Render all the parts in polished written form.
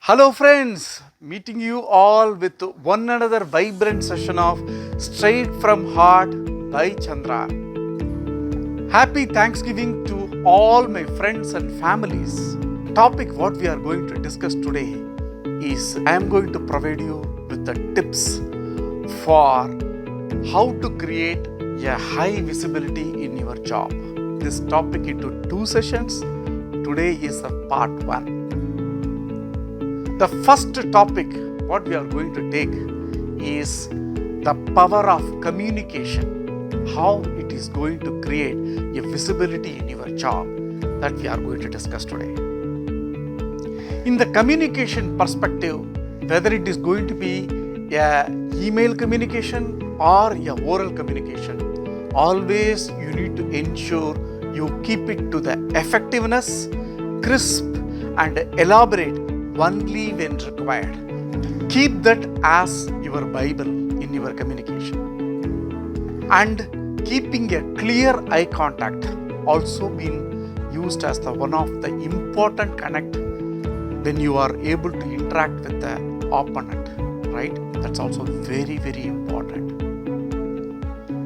Hello friends, meeting you all with one another vibrant session of Straight from Heart by Chandra. Happy Thanksgiving to all my friends and families. The topic what we are going to discuss today is I am going to provide you with the tips for how to create a high visibility in your job. This topic into two sessions. Today is the part 1. The first topic what we are going to take is the power of communication, how it is going to create a visibility in your job that we are going to discuss today. In the communication perspective, whether it is going to be a email communication or a oral communication, always you need to ensure you keep it to the effectiveness, crisp and elaborate only when required. Keep that as your Bible in your communication. And keeping a clear eye contact also been used as the one of the important connect when you are able to interact with the opponent, right? That's also very, very important.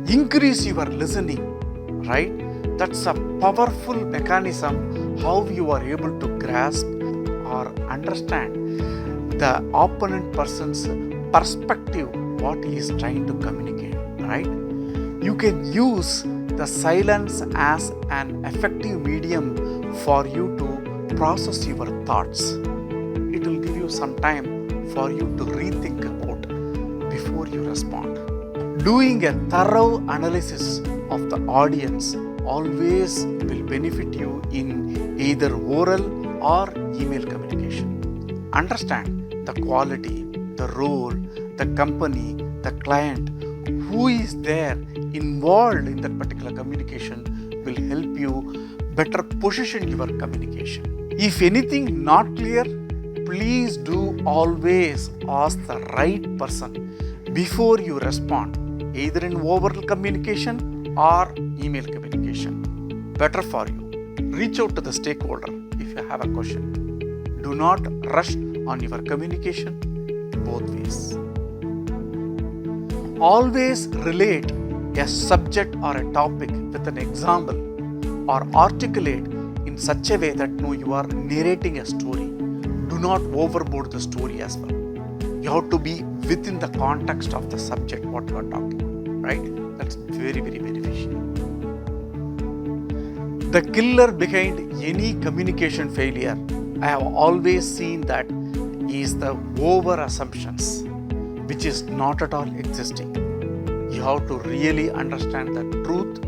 Increase your listening, right? That's a powerful mechanism how you are able to grasp or understand the opponent person's perspective, what he is trying to communicate, right? You can use the silence as an effective medium for you to process your thoughts. It will give you some time for you to rethink about before you respond. Doing a thorough analysis of the audience always will benefit you in either oral or email communication. Understand the quality, the role, the company, the client, who is there involved in that particular communication will help you better position your communication. If anything not clear, please do always ask the right person before you respond, either in oral communication or email communication. Better for you. Reach out to the stakeholder if you have a question. Do not rush on your communication both ways. Always relate a subject or a topic with an example or articulate in such a way that you are narrating a story. Do not overboard the story as well. You have to be within the context of the subject what you are talking, right? That's very, very beneficial. The killer behind any communication failure, I have always seen that is the over assumptions, which is not at all existing. You have to really understand the truth,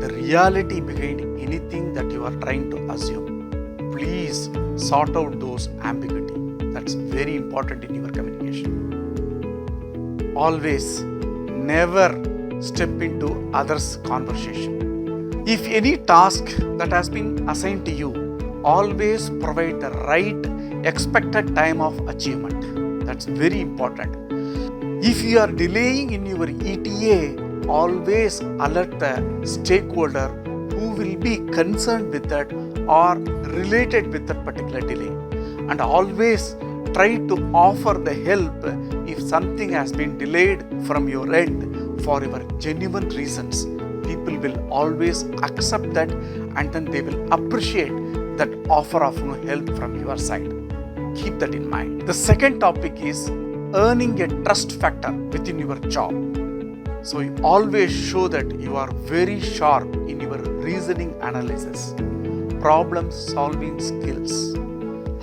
the reality behind anything that you are trying to assume. Please sort out those ambiguity. That's very important in your communication. Always never step into others' conversation. If any task that has been assigned to you, always provide the right expected time of achievement. That's very important. If you are delaying in your ETA, always alert the stakeholder who will be concerned with that or related with that particular delay. And always try to offer the help if something has been delayed from your end for your genuine reasons. People will always accept that and then they will appreciate that offer of help from your side. Keep that in mind. The second topic is earning a trust factor within your job. So you always show that you are very sharp in your reasoning analysis, problem solving skills,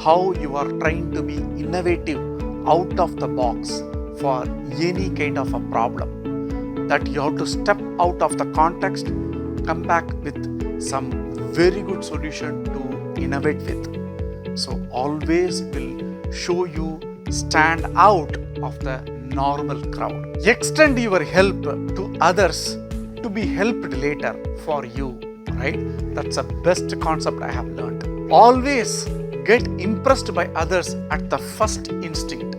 how you are trying to be innovative out of the box for any kind of a problem. That you have to step out of the context, come back with some very good solution to innovate with. So always will show you stand out of the normal crowd. Extend your help to others to be helped later for you, right? That's the best concept I have learned. Always get impressed by others at the first instinct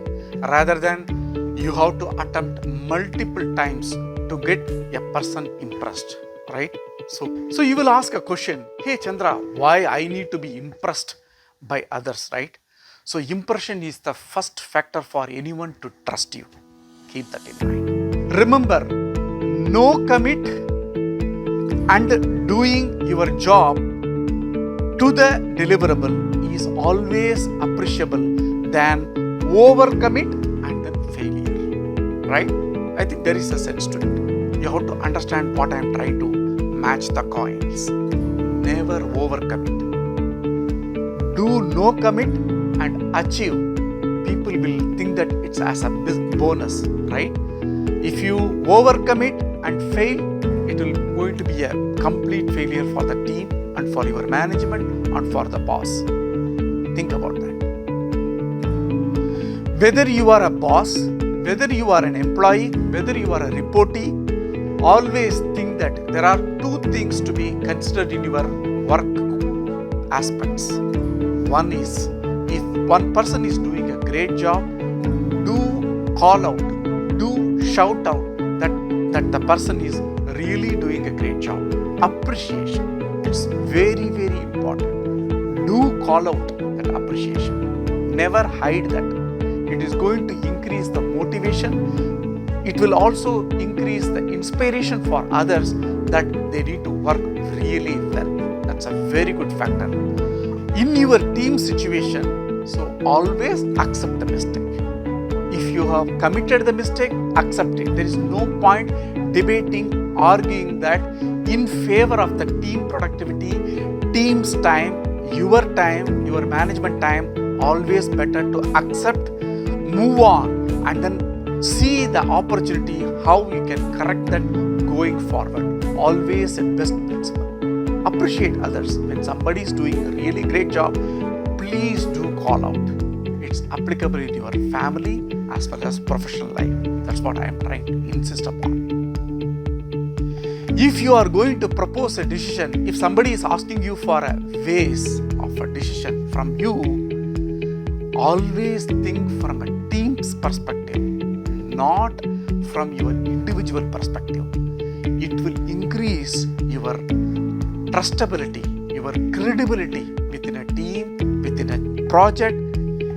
rather than you have to attempt multiple times to get a person impressed, right? So you will ask a question, hey Chandra, why I need to be impressed by others, right? So impression is the first factor for anyone to trust you. Keep that in mind. Remember, no commit and doing your job to the deliverable is always appreciable than overcommit and then failure. Right? I think there is a sense to it. You have to understand what I am trying to match the coins. Never overcommit. Do no commit and achieve. People will think that it's as a bonus, right? If you overcommit and fail, it will going to be a complete failure for the team and for your management and for the boss. Think about that. Whether you are a boss, whether you are an employee, whether you are a reportee, always think that there are two things to be considered in your work aspects. One is, if one person is doing a great job, do call out, do shout out that the person is really doing a great job. Appreciation. It's very, very important. Do call out that appreciation. Never hide that. It is going to increase the motivation. It will also increase the inspiration for others that they need to work really well. That's a very good factor. In your team situation, so always accept the mistake. If you have committed the mistake, accept it. There is no point debating, arguing that in favor of the team productivity, team's time, your management time, always better to accept, move on, and then see the opportunity how you can correct that going forward. Always a best principle. Appreciate others. When somebody is doing a really great job, please do call out. It's applicable in your family as well as professional life. That's what I am trying to insist upon. If you are going to propose a decision, if somebody is asking you for a ways of a decision from you, always think from a team's perspective, not from your individual perspective. It will increase your trustability, your credibility within a team, within a project,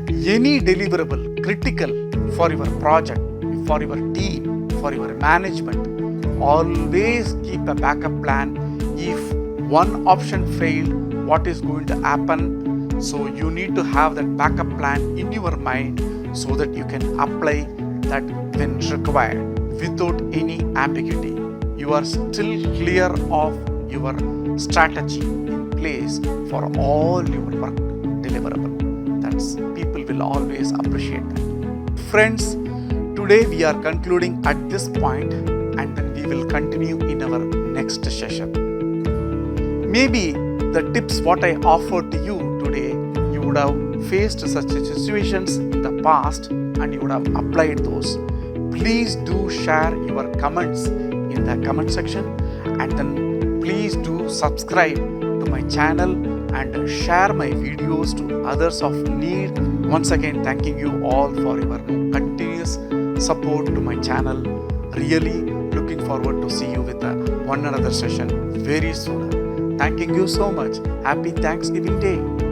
any deliverable critical for your project, for your team, for your management. Always keep a backup plan. If one option failed, what is going to happen? So you need to have that backup plan in your mind so that you can apply that when required without any ambiguity. You are still clear of your strategy in place for all your work deliverable. That's people will always appreciate that. Friends, today we are concluding at this point and then we will continue in our next session. Maybe the tips what I offered to you today, you would have faced such situations in the past and you would have applied those. Please do share your comments in the comment section and then please do subscribe to my channel and share my videos to others of need. Once again, thanking you all for your continuous support to my channel. Really looking forward to see you with one another session very soon. Thanking you so much. Happy Thanksgiving Day.